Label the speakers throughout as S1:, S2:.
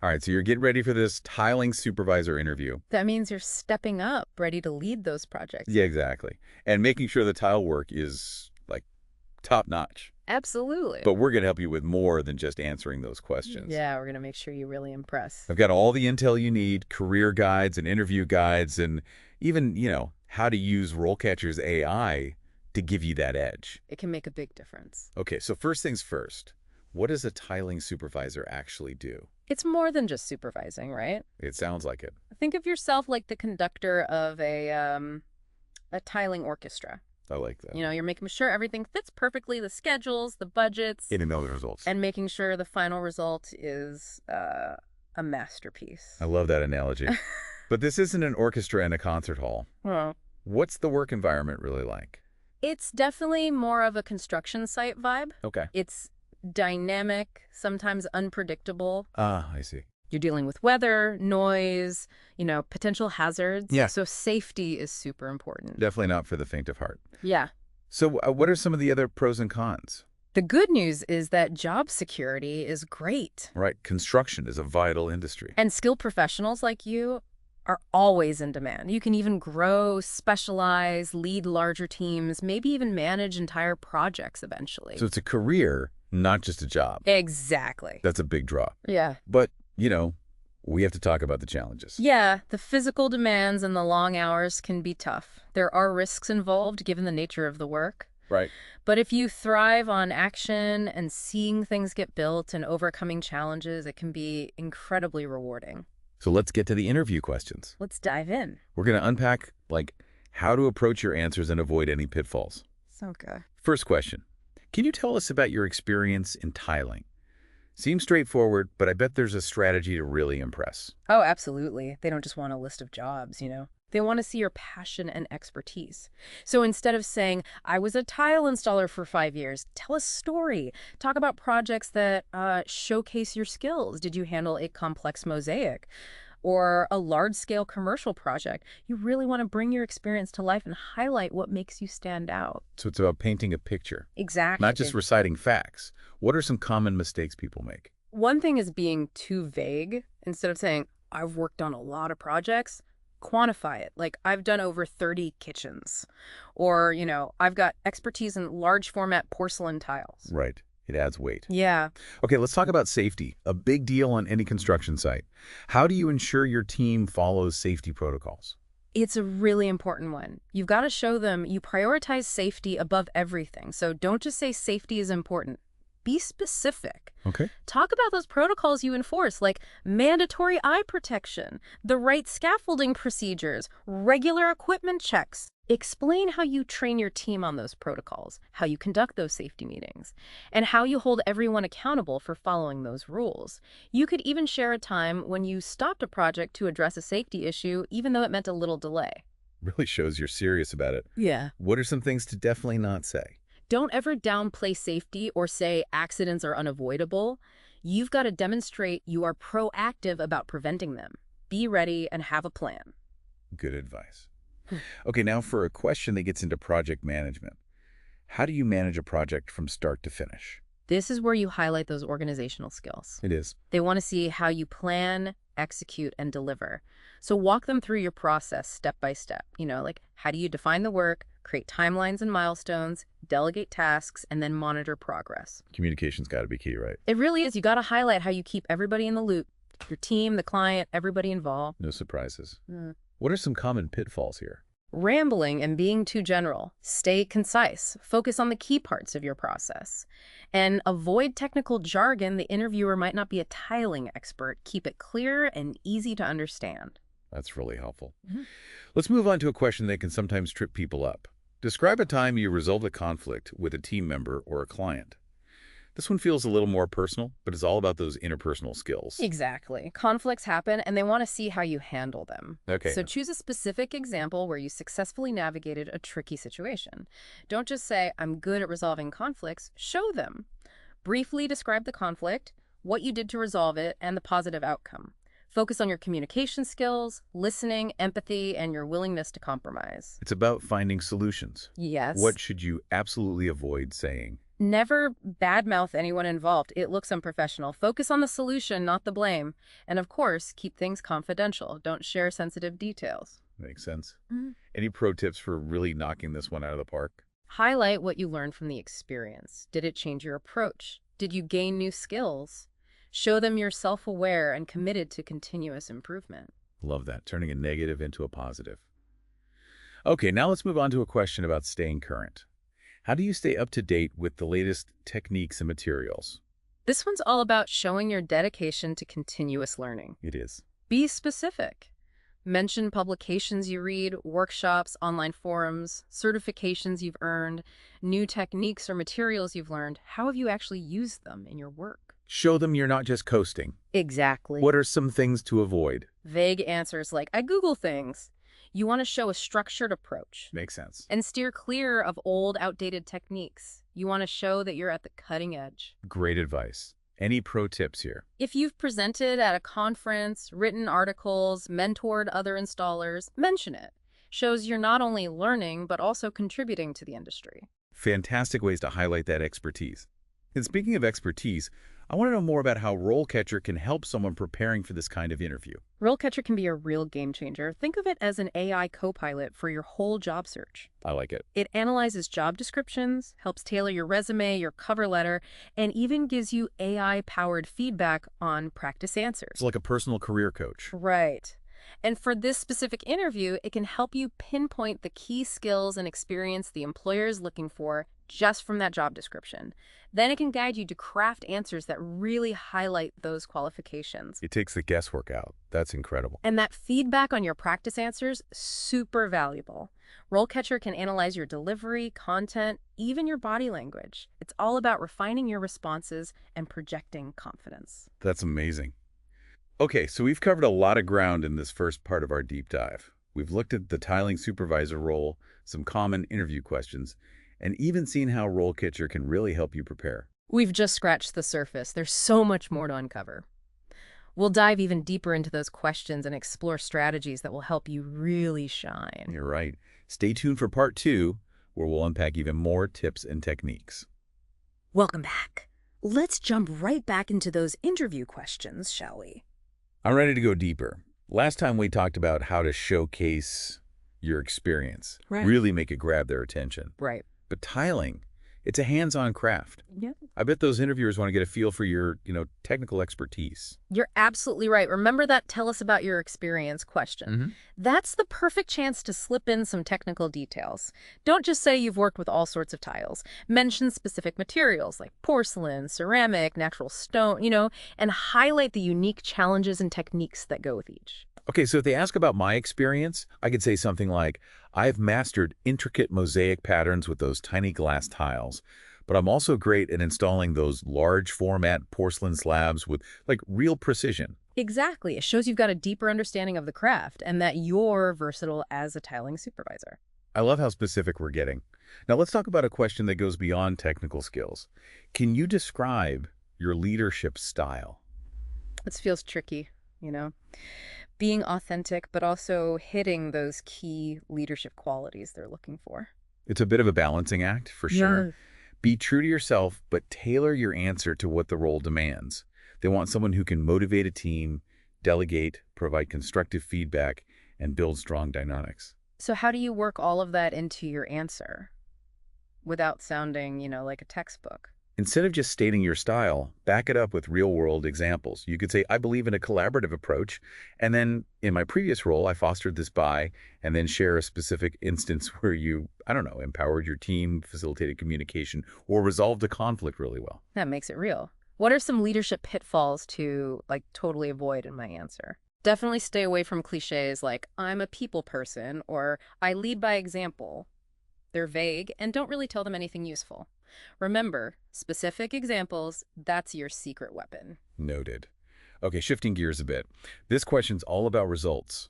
S1: All right, so you're getting ready for this Tiling Supervisor interview.
S2: That means you're stepping up, ready to lead those projects.
S1: Yeah, exactly. And making sure the tile work is, like, top-notch.
S2: Absolutely.
S1: But we're going to help you with more than just answering those questions.
S2: Yeah, we're going to make sure you really impress.
S1: I've got all the intel you need, career guides and interview guides, and even, how to use RoleCatcher's AI to give you that edge.
S2: It can make a big difference.
S1: Okay, so first things first. What does a tiling supervisor actually do?
S2: It's more than just supervising, right?
S1: It sounds like it.
S2: Think of yourself like the conductor of a tiling orchestra.
S1: I like that.
S2: You're making sure everything fits perfectly, the schedules, the budgets.
S1: Getting those results.
S2: And making sure the final result is a masterpiece.
S1: I love that analogy. But this isn't an orchestra in a concert hall.
S2: Well,
S1: What's the work environment really like?
S2: it's definitely more of a construction site vibe.
S1: Okay.
S2: It's dynamic, sometimes unpredictable.
S1: Ah, I see.
S2: You're dealing with weather, noise, potential hazards.
S1: Yeah.
S2: So safety is super important.
S1: Definitely not for the faint of heart.
S2: Yeah.
S1: So what are some of the other pros and cons?
S2: The good news is that job security is great.
S1: Right. Construction is a vital industry.
S2: And skilled professionals like you are always in demand. You can even grow, specialize, lead larger teams, maybe even manage entire projects eventually.
S1: So it's a career, not just a job.
S2: Exactly.
S1: That's a big draw.
S2: Yeah.
S1: But, we have to talk about the challenges.
S2: Yeah, the physical demands and the long hours can be tough. There are risks involved given the nature of the work.
S1: Right.
S2: But if you thrive on action and seeing things get built and overcoming challenges, it can be incredibly rewarding.
S1: So let's get to the interview questions.
S2: Let's dive in.
S1: We're going to unpack, how to approach your answers and avoid any pitfalls.
S2: So good.
S1: First question. Can you tell us about your experience in tiling? Seems straightforward, but I bet there's a strategy to really impress.
S2: Oh, absolutely. They don't just want a list of jobs, They want to see your passion and expertise. So instead of saying, I was a tile installer for 5 years, tell a story. Talk about projects that showcase your skills. Did you handle a complex mosaic or a large-scale commercial project? You really want to bring your experience to life and highlight what makes you stand out.
S1: So it's about painting a picture,
S2: Exactly.
S1: not just reciting facts. What are some common mistakes people make?
S2: One thing is being too vague. Instead of saying, I've worked on a lot of projects, quantify it. Like, I've done over 30 kitchens. Or, I've got expertise in large format porcelain tiles.
S1: Right. It adds weight.
S2: Yeah.
S1: Okay, let's talk about safety, a big deal on any construction site. How do you ensure your team follows safety protocols?
S2: It's a really important one. You've got to show them you prioritize safety above everything. So don't just say safety is important. Be specific.
S1: Okay.
S2: Talk about those protocols you enforce, like mandatory eye protection, the right scaffolding procedures, regular equipment checks. Explain how you train your team on those protocols, how you conduct those safety meetings, and how you hold everyone accountable for following those rules. You could even share a time when you stopped a project to address a safety issue, even though it meant a little delay.
S1: Really shows you're serious about it.
S2: Yeah.
S1: What are some things to definitely not say?
S2: Don't ever downplay safety or say accidents are unavoidable. You've got to demonstrate you are proactive about preventing them. Be ready and have a plan.
S1: Good advice. Okay, now for a question that gets into project management. How do you manage a project from start to finish?
S2: This is where you highlight those organizational skills.
S1: It is.
S2: They want to see how you plan, execute, and deliver. So walk them through your process step by step. Like, how do you define the work, create timelines and milestones, delegate tasks, and then monitor progress?
S1: Communication's got to be key, right?
S2: It really is. You got to highlight how you keep everybody in the loop. Your team, the client, everybody involved.
S1: No surprises. What are some common pitfalls here?
S2: Rambling and being too general. Stay concise. Focus on the key parts of your process. And avoid technical jargon. The interviewer might not be a tiling expert. Keep it clear and easy to understand.
S1: That's really helpful. Let's move on to a question that can sometimes trip people up. Describe a time you resolved a conflict with a team member or a client. This one feels a little more personal, but it's all about those interpersonal skills.
S2: Exactly. Conflicts happen, and they want to see how you handle them.
S1: Okay.
S2: So choose a specific example where you successfully navigated a tricky situation. Don't just say, I'm good at resolving conflicts. Show them. Briefly describe the conflict, what you did to resolve it, and the positive outcome. Focus on your communication skills, listening, empathy, and your willingness to compromise.
S1: It's about finding solutions.
S2: Yes.
S1: What should you absolutely avoid saying?
S2: Never badmouth anyone involved. It looks unprofessional. Focus on the solution, not the blame. And of course, keep things confidential. Don't share sensitive details.
S1: Makes sense.
S2: Mhm.
S1: Any pro tips for really knocking this one out of the park?
S2: Highlight what you learned from the experience. Did it change your approach? Did you gain new skills? Show them you're self-aware and committed to continuous improvement.
S1: Love that, turning a negative into a positive. Okay, now let's move on to a question about staying current. How do you stay up to date with the latest techniques and materials?
S2: This one's all about showing your dedication to continuous learning.
S1: It is.
S2: Be specific. Mention publications you read, workshops, online forums, certifications you've earned, new techniques or materials you've learned. How have you actually used them in your work?
S1: Show them you're not just coasting.
S2: Exactly.
S1: What are some things to avoid?
S2: Vague answers like, I Google things. You want to show a structured approach.
S1: Makes sense.
S2: And steer clear of old, outdated techniques. You want to show that you're at the cutting edge.
S1: Great advice. Any pro tips here?
S2: If you've presented at a conference, written articles, mentored other installers, mention it. Shows you're not only learning, but also contributing to the industry.
S1: Fantastic ways to highlight that expertise. And speaking of expertise, I want to know more about how RoleCatcher can help someone preparing for this kind of interview.
S2: RoleCatcher can be a real game changer. Think of it as an AI co-pilot for your whole job search.
S1: I like it.
S2: It analyzes job descriptions, helps tailor your resume, your cover letter, and even gives you AI-powered feedback on practice answers.
S1: It's like a personal career coach.
S2: Right. And for this specific interview, it can help you pinpoint the key skills and experience the employer is looking for just from that job description. Then it can guide you to craft answers that really highlight those qualifications.
S1: It takes the guesswork out. That's incredible.
S2: And that feedback on your practice answers, super valuable. RoleCatcher can analyze your delivery, content, even your body language. It's all about refining your responses and projecting confidence.
S1: That's amazing. Okay, so we've covered a lot of ground in this first part of our deep dive. We've looked at the Tiling Supervisor role, some common interview questions, and even seen how RoleCatcher can really help you prepare.
S2: We've just scratched the surface. There's so much more to uncover. We'll dive even deeper into those questions and explore strategies that will help you really shine.
S1: You're right. Stay tuned for part 2, where we'll unpack even more tips and techniques.
S2: Welcome back. Let's jump right back into those interview questions, shall we?
S1: I'm ready to go deeper. Last time we talked about how to showcase your experience, really make it grab their attention.
S2: Right.
S1: But tiling, it's a hands-on craft.
S2: Yeah.
S1: I bet those interviewers want to get a feel for your, technical expertise.
S2: You're absolutely right. Remember that tell us about your experience question. That's the perfect chance to slip in some technical details. Don't just say you've worked with all sorts of tiles. Mention specific materials like porcelain, ceramic, natural stone, and highlight the unique challenges and techniques that go with each.
S1: Okay, so if they ask about my experience, I could say something like, I've mastered intricate mosaic patterns with those tiny glass tiles, but I'm also great at installing those large format porcelain slabs with real precision.
S2: Exactly. It shows you've got a deeper understanding of the craft and that you're versatile as a tiling supervisor.
S1: I love how specific we're getting. Now let's talk about a question that goes beyond technical skills. Can you describe your leadership style?
S2: This feels tricky, being authentic, but also hitting those key leadership qualities they're looking for.
S1: It's a bit of a balancing act, for sure.
S2: Yeah.
S1: Be true to yourself, but tailor your answer to what the role demands. They want someone who can motivate a team, delegate, provide constructive feedback, and build strong dynamics.
S2: So how do you work all of that into your answer without sounding, like a textbook?
S1: Instead of just stating your style, back it up with real-world examples. You could say, I believe in a collaborative approach, and then in my previous role, I fostered this by, and then share a specific instance where you, empowered your team, facilitated communication, or resolved a conflict really well.
S2: That makes it real. What are some leadership pitfalls to, totally avoid in my answer? Definitely stay away from cliches like, I'm a people person, or I lead by example. They're vague and don't really tell them anything useful. Remember, specific examples, that's your secret weapon.
S1: Noted. Okay, shifting gears a bit. This question's all about results.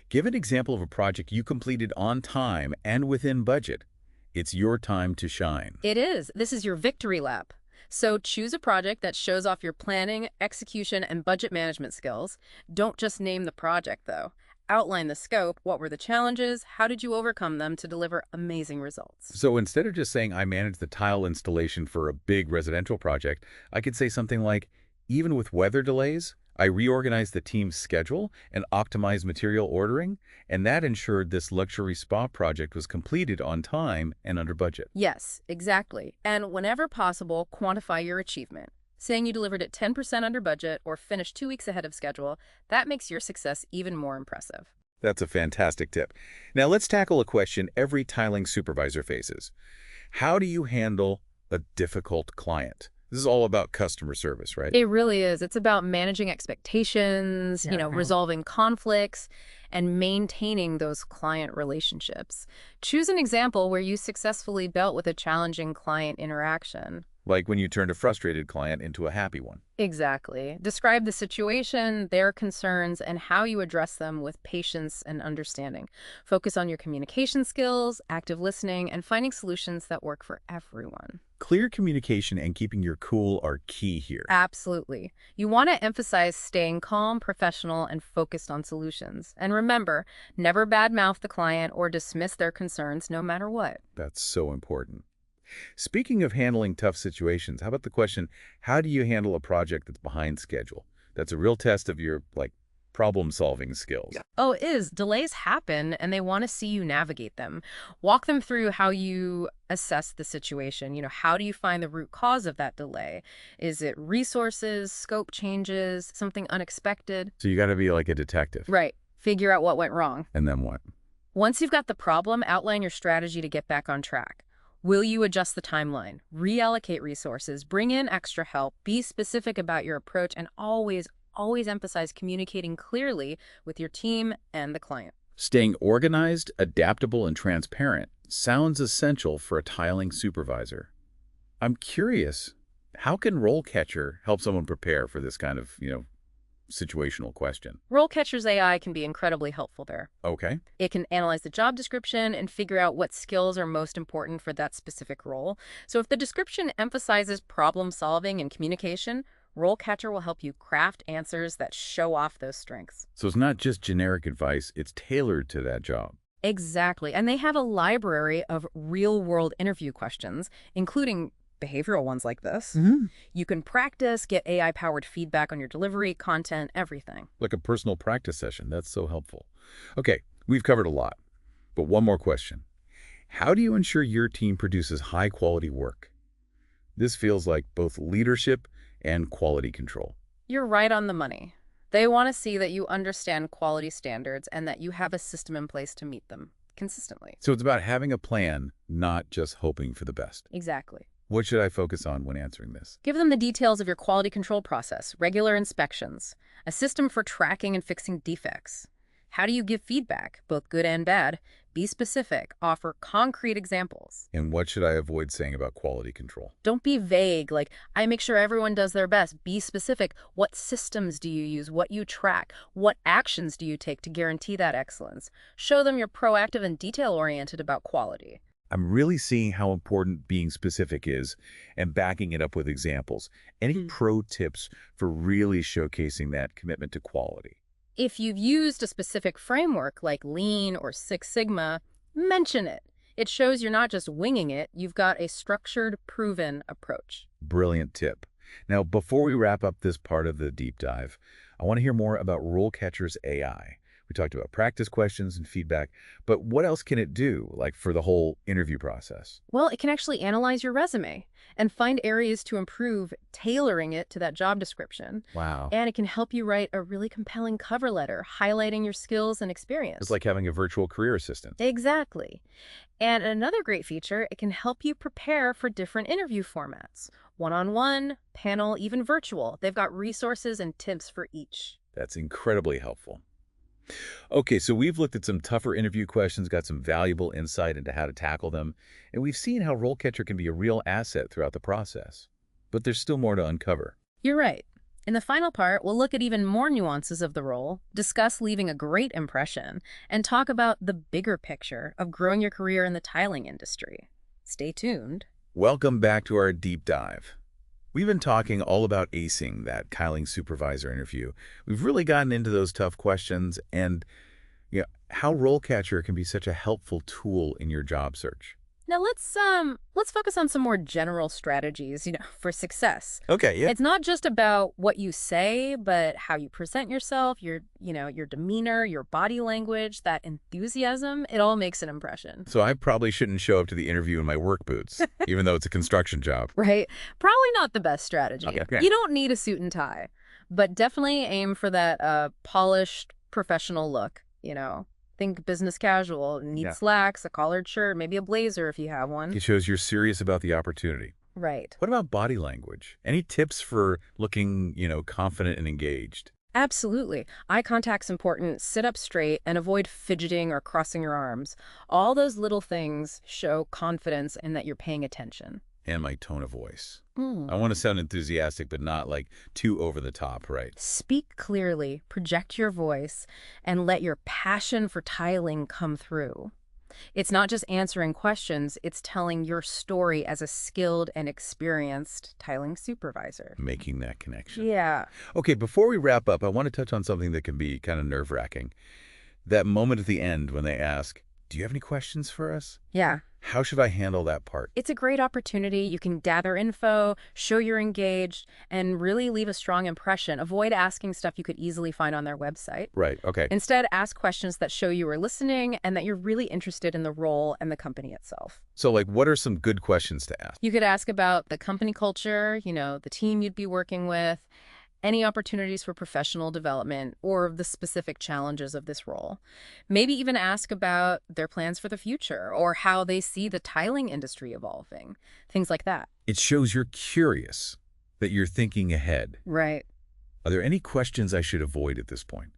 S1: Give an example of a project you completed on time and within budget. It's your time to shine.
S2: It is. This is your victory lap. So choose a project that shows off your planning, execution, and budget management skills. Don't just name the project, though. Outline the scope. What were the challenges? How did you overcome them to deliver amazing results?
S1: So instead of just saying I managed the tile installation for a big residential project, I could say something like, even with weather delays, I reorganized the team's schedule and optimized material ordering, and that ensured this luxury spa project was completed on time and under budget.
S2: Yes, exactly. And whenever possible, quantify your achievement. Saying you delivered it 10% under budget or finished 2 weeks ahead of schedule, that makes your success even more impressive.
S1: That's a fantastic tip. Now let's tackle a question every tiling supervisor faces. How do you handle a difficult client? This is all about customer service, right?
S2: It really is. It's about managing expectations, resolving conflicts, and maintaining those client relationships. Choose an example where you successfully dealt with a challenging client interaction.
S1: Like when you turned a frustrated client into a happy one.
S2: Exactly. Describe the situation, their concerns, and how you address them with patience and understanding. Focus on your communication skills, active listening, and finding solutions that work for everyone.
S1: Clear communication and keeping your cool are key here.
S2: Absolutely. You want to emphasize staying calm, professional, and focused on solutions. And remember, never badmouth the client or dismiss their concerns no matter what.
S1: That's so important. Speaking of handling tough situations, how about the question, how do you handle a project that's behind schedule? That's a real test of your, problem-solving skills.
S2: Yeah. Oh, it is. Delays happen, and they want to see you navigate them. Walk them through how you assess the situation. How do you find the root cause of that delay? Is it resources, scope changes, something unexpected?
S1: So you got to be like a detective.
S2: Right. Figure out what went wrong.
S1: And then what?
S2: Once you've got the problem, outline your strategy to get back on track. Will you adjust the timeline, reallocate resources, bring in extra help, be specific about your approach, and always emphasize communicating clearly with your team and the client.
S1: Staying organized, adaptable, and transparent sounds essential for a tiling supervisor. I'm curious, how can RoleCatcher help someone prepare for this kind of, situational question?
S2: RoleCatcher's AI can be incredibly helpful there.
S1: Okay.
S2: It can analyze the job description and figure out what skills are most important for that specific role. So if the description emphasizes problem solving and communication, RoleCatcher will help you craft answers that show off those strengths.
S1: So it's not just generic advice, it's tailored to that job.
S2: Exactly. And they have a library of real-world interview questions, including behavioral ones like this. You can practice, get AI-powered feedback on your delivery, content, everything.
S1: Like a personal practice session. That's so helpful. Okay, we've covered a lot. But one more question. How do you ensure your team produces high-quality work? This feels like both leadership and quality control.
S2: You're right on the money. They want to see that you understand quality standards and that you have a system in place to meet them consistently.
S1: So it's about having a plan, not just hoping for the best.
S2: Exactly.
S1: What should I focus on when answering this?
S2: Give them the details of your quality control process, regular inspections, a system for tracking and fixing defects. How do you give feedback, both good and bad? Be specific. Offer concrete examples.
S1: And what should I avoid saying about quality control?
S2: Don't be vague, like, I make sure everyone does their best. Be specific. What systems do you use? What you track? What actions do you take to guarantee that excellence? Show them you're proactive and detail-oriented about quality.
S1: I'm really seeing how important being specific is and backing it up with examples. Any pro tips for really showcasing that commitment to quality?
S2: If you've used a specific framework like Lean or Six Sigma, mention it. It shows you're not just winging it, you've got a structured, proven approach.
S1: Brilliant tip. Now, before we wrap up this part of the deep dive, I want to hear more about RoleCatcher's AI. We talked about practice questions and feedback, but what else can it do, like for the whole interview process?
S2: Well, it can actually analyze your resume and find areas to improve, tailoring it to that job description.
S1: Wow.
S2: And it can help you write a really compelling cover letter, highlighting your skills and experience.
S1: It's like having a virtual career assistant.
S2: Exactly. And another great feature, it can help you prepare for different interview formats. One-on-one, panel, even virtual. They've got resources and tips for each.
S1: That's incredibly helpful. Okay, so we've looked at some tougher interview questions, got some valuable insight into how to tackle them, and we've seen how RoleCatcher can be a real asset throughout the process. But there's still more to uncover.
S2: You're right. In the final part, we'll look at even more nuances of the role, discuss leaving a great impression, and talk about the bigger picture of growing your career in the tiling industry. Stay tuned.
S1: Welcome back to our deep dive. We've been talking all about acing that Tiling Supervisor interview. We've really gotten into those tough questions, and Yeah, how RoleCatcher can be such a helpful tool in your job search.
S2: Now let's focus on some more general strategies, for success.
S1: Okay, yeah.
S2: It's not just about what you say, but how you present yourself, your demeanor, your body language, that enthusiasm, it all makes an impression.
S1: So I probably shouldn't show up to the interview in my work boots, even though it's a construction job.
S2: Right? Probably not the best strategy.
S1: Okay.
S2: You don't need a suit and tie, but definitely aim for that polished professional look. Think business casual, neat slacks, a collared shirt, maybe a blazer if you have one.
S1: It shows you're serious about the opportunity.
S2: Right.
S1: What about body language? Any tips for looking, confident and engaged?
S2: Absolutely. Eye contact's important. Sit up straight and avoid fidgeting or crossing your arms. All those little things show confidence and that you're paying attention.
S1: And my tone of voice.
S2: Hmm.
S1: I want to sound enthusiastic, but not like too over the top, right?
S2: Speak clearly, project your voice, and let your passion for tiling come through. It's not just answering questions, it's telling your story as a skilled and experienced tiling supervisor.
S1: Making that connection.
S2: Yeah.
S1: Okay, before we wrap up, I want to touch on something that can be kind of nerve-wracking. That moment at the end when they ask, do you have any questions for us?
S2: Yeah.
S1: How should I handle that part?
S2: It's a great opportunity. You can gather info, show you're engaged, and really leave a strong impression. Avoid asking stuff you could easily find on their website.
S1: Right, okay.
S2: Instead, ask questions that show you are listening and that you're really interested in the role and the company itself.
S1: So, what are some good questions to ask?
S2: You could ask about the company culture, the team you'd be working with, any opportunities for professional development, or the specific challenges of this role. Maybe even ask about their plans for the future or how they see the tiling industry evolving, things like that.
S1: It shows you're curious, that you're thinking ahead.
S2: Right.
S1: Are there any questions I should avoid at this point?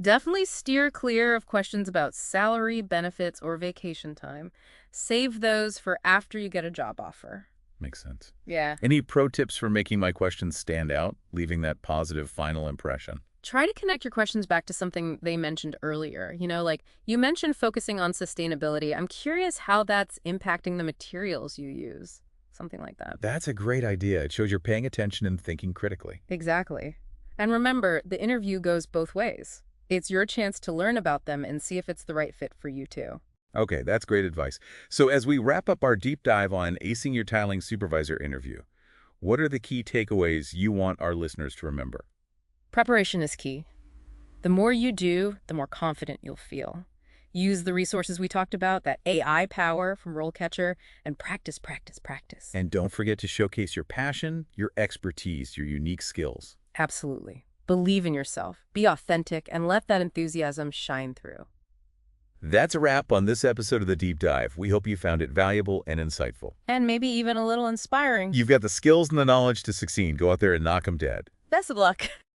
S2: Definitely steer clear of questions about salary, benefits, or vacation time. Save those for after you get a job offer.
S1: Makes sense.
S2: Yeah.
S1: Any pro tips for making my questions stand out, leaving that positive final impression?
S2: Try to connect your questions back to something they mentioned earlier. Like you mentioned focusing on sustainability. I'm curious how that's impacting the materials you use. Something like that.
S1: That's a great idea. It shows you're paying attention and thinking critically.
S2: Exactly. And remember, the interview goes both ways. It's your chance to learn about them and see if it's the right fit for you too.
S1: Okay, that's great advice. So as we wrap up our deep dive on acing your tiling supervisor interview, what are the key takeaways you want our listeners to remember?
S2: Preparation is key. The more you do, the more confident you'll feel. Use the resources we talked about, that AI power from RoleCatcher, and practice, practice, practice.
S1: And don't forget to showcase your passion, your expertise, your unique skills.
S2: Absolutely. Believe in yourself, be authentic, and let that enthusiasm shine through.
S1: That's a wrap on this episode of The Deep Dive. We hope you found it valuable and insightful.
S2: And maybe even a little inspiring.
S1: You've got the skills and the knowledge to succeed. Go out there and knock 'em dead.
S2: Best of luck.